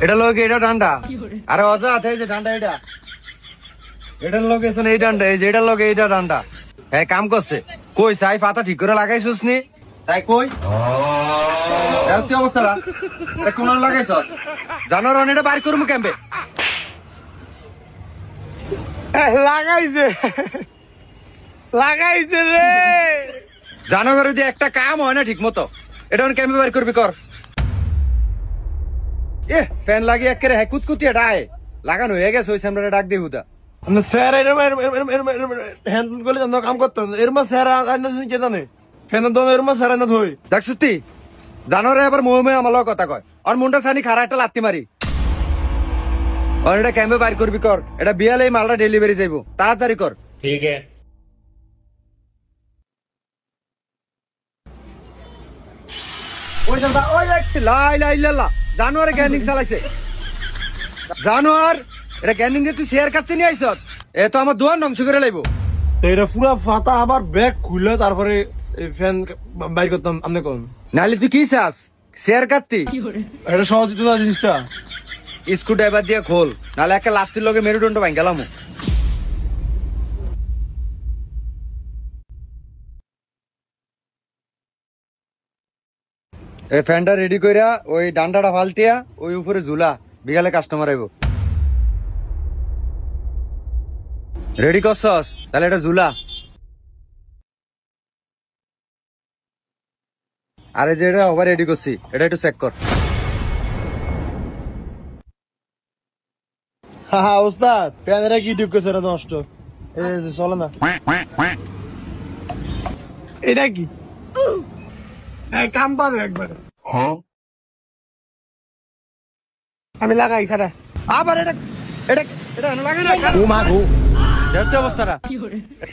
এটা লোক এটা ডান্ডা আরে অজা আছে যে ডান্ডা এটা এটার লোক এসে এই ডান্ডা এই যে এটার লোক এইটা ডান্ডা হ্যাঁ কাম করছে কই চাই পাতা ঠিক করে লাগাইছিস নি চাই কই অবস্থাটা কোন লাগাইছ জানোয়ার এটা বাইর করবো ক্যাম্পে লাগাইছে লাগাইছে রে জানোয়ার যে একটা কাম হয় না ঠিক মতো এটা ক্যাম্পে বাইর করবি কর এ ফ্যান লাগিয়ে একেবারে হ্যাঁ কুতকুতিয়ে ডায় লাগানো হয়ে গেছে ওই সামনে ডাক দিয়ে হুদা স্যার হ্যান্ড করলে কাম করতাম এরম স্যার কে জানে ফ্যান দোন এরম স্যার না থই দেখ সত্যি জানোয়ারে আবার মোহে আমার লগে কথা কয় আর মনটা সানি খারা একটা লাত্তি মারি আর এটা ক্যাম্পে বাইর করবি কর এটা বিয়ালে মালটা ডেলিভারি যাইবো তাড়াতাড়ি কর ঠিক আছে ওই লাই লাই লাল্লা জানোয়ারে গ্যানিং চালাইছে জানোয়ার এটা গ্যানিং দিয়ে তুই শেয়ার কাটতে নিয়ে আইস এ তো আমার দোয়ার ধ্বংস করে লাইব এটা পুরা ফাতা আবার ব্যাগ খুললে তারপরে ফ্যান বাইর করতাম আপনি কোন নাহলে তুই কি চাস শেয়ার কাটতি এটা সহজ হতো না জিনিসটা স্ক্রু ড্রাইভার দিয়ে খোল নাহলে একটা লাত্তির লগে মেরুদণ্ড ভাঙ গেলাম এই ফ্যানটা রেডি কইরা ওই ডান্ডাটা ফালটিয়া ওই উপরে ঝুলা বিকালে কাস্টমার আইব রেডি করছস তাহলে এটা ঝুলা আরে যে এটা ওভার রেডি করছি এটা একটু চেক কর হ্যাঁ ওস্তাদ ফ্যানেরা কি টিপ করছে নষ্ট চলে না এটা কি কাম পাবে একবার আমি লাগাই খারা আবার এটা এটা এটা লাগাই না ও মা গো দেখতে অবস্থাটা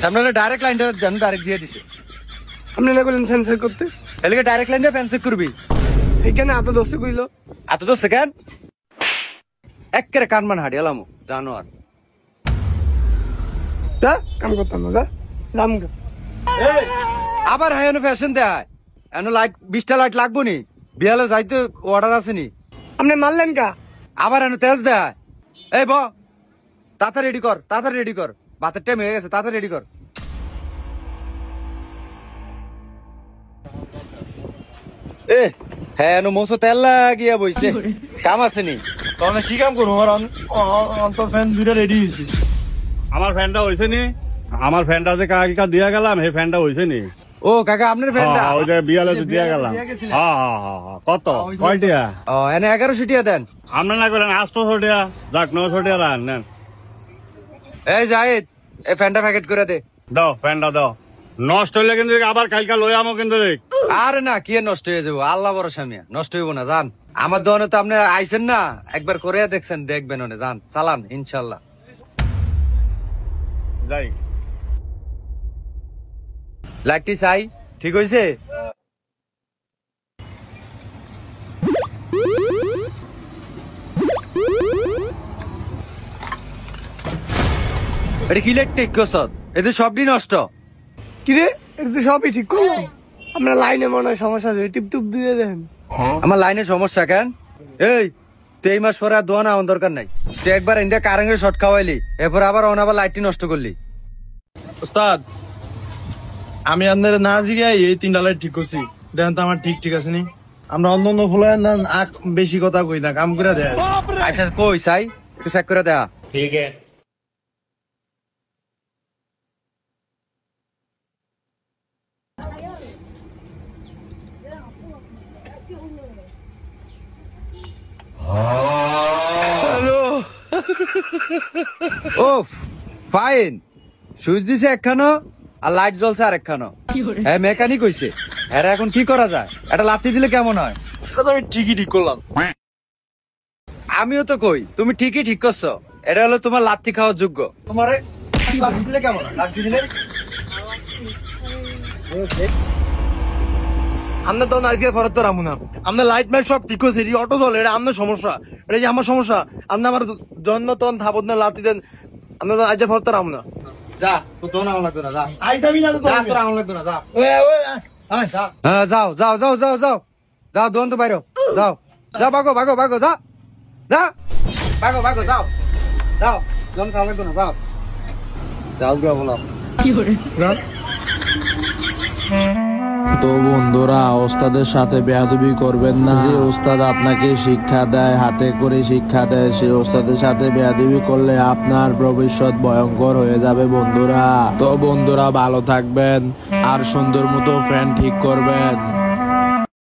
সামনে ডাইরেক্ট লাইনটা জানো ডাইরেক্ট দিয়ে দিছে আপনি না করলেন ফ্যান চেক করতে এলাকা ডাইরেক্ট লাইন দিয়ে ফ্যান চেক করবি এখানে এত দোস্ত কইলো এত তো সেকেন্ড একেবারে কানমান হাঁটি এলাম জানোয়ার যা কাম করতাম না যা নাম আবার হ্যাঁ ফ্যাশন দেয় এন লাইট 20টা লাইট লাগবো নি বিয়ালে যাইতে অর্ডার আছে নি আপনি মারলেন কা আবার এন তেজ দেয় এই ব তাড়াতাড়ি রেডি কর ভাতের টাইম হয়ে গেছে তাড়াতাড়ি রেডি কর এ হ্যাঁ মোসো তেল লাগিয়া বইছে কাম আছে নি তাহলে কি কাম করবো আমার অন্তর ফ্যান দুইটা রেডি হয়েছে আমার ফ্যানটা হইছে নি আমার ফ্যানটা যে কাকা দিয়া গেলাম সেই ফ্যানটা হইছে নি ও কাকা আপনার ফ্যানটা ওই যে বিয়ালে তো দিয়া গেলাম কত কয়টিয়া ও এনে 1100 টাকা দেন আমরা না করেন 800 টাকা যাক 900 টাকা নেন এই জাহিদ এই ফ্যানটা প্যাকেট করে দে দাও ফ্যানটা দাও নষ্ট হইলে কিন্তু আবার কালকা লই আমো কিন্তু আরে না কি নষ্ট হয়ে যাবো আল্লাহ ভরসা মিয়া নষ্ট হইব না জান আমার দোকানে তো আপনি আইছেন না একবার করে দেখছেন দেখবেন ওনে জান চালান ইনশাল্লাহ যাই লাইটটি চাই ঠিক হয়েছে এটা কি লাইট ঠিক করছ এতে সবটি নষ্ট কিরে এটা তো সবই ঠিক করলাম আমরা লাইনে মনে হয় সমস্যা আছে টিপ টুপ দিয়ে দেন আমার লাইনে সমস্যা কেন এই তুই এই মাস পরে আর দোয়া না আমার দরকার নাই তুই একবার ইন্ডিয়া কারেন্টের শর্ট খাওয়াইলি এরপর আবার আবার লাইটটি নষ্ট করলি ওস্তাদ আমি আপনার না জিগাই এই 3টা লাইট ঠিক করছি দেখেন তো আমার ঠিক আছে নি আমরা অন্য অন্য ফুলে বেশি কথা কই না কাম করে দেয় আচ্ছা কই চাই একটু চেক করে দেখা ঠিক আছে ও ফাইন সুইচ দিছে একখানো আর লাইট জ্বলছে আর একখানো হ্যাঁ মেকানিক হইছে হ্যাঁ এখন কি করা যায় এটা লাথি দিলে কেমন হয় এটা তো আমি ঠিকই ঠিক করলাম আমিও তো কই তুমি ঠিকই ঠিক করছো এটা হলো তোমার লাথি খাওয়ার যোগ্য তোমারে লাথি দিলে কেমন হয় লাথি দিলে আমরা তো আজকে ফরত তো রামু না আমরা লাইট মাইট সব ঠিক হয়েছে অটো চলে এটা আপনার সমস্যা এটা যে আমার সমস্যা আপনি আমার জন্য তখন থাপত না লাতি দেন আমরা তো আজকে ফরত রামু না যা তো দোন আউন লাগবে না যা আইতামি না তো যা তোর আউন লাগবে না যা ওই হ্যাঁ যাও যাও যাও যাও যাও যাও দোন তো বাইরো যাও যাও ভাগো ভাগো ভাগো যাও যাও ভাগো ভাগো যাও যাও জন খাওয়া লাগবে না যাও যাও গিয়া বলো তো বন্ধুরা, ওস্তাদের সাথে বেয়াদবি করবেন না। যে ওস্তাদ আপনাকে শিক্ষা দেয়, হাতে করে শিক্ষা দেয়, সেই ওস্তাদের সাথে বেয়াদবি করলে আপনার ভবিষ্যৎ ভয়ঙ্কর হয়ে যাবে বন্ধুরা। তো বন্ধুরা ভালো থাকবেন আর সুন্দর মতো ফ্যান ঠিক করবেন।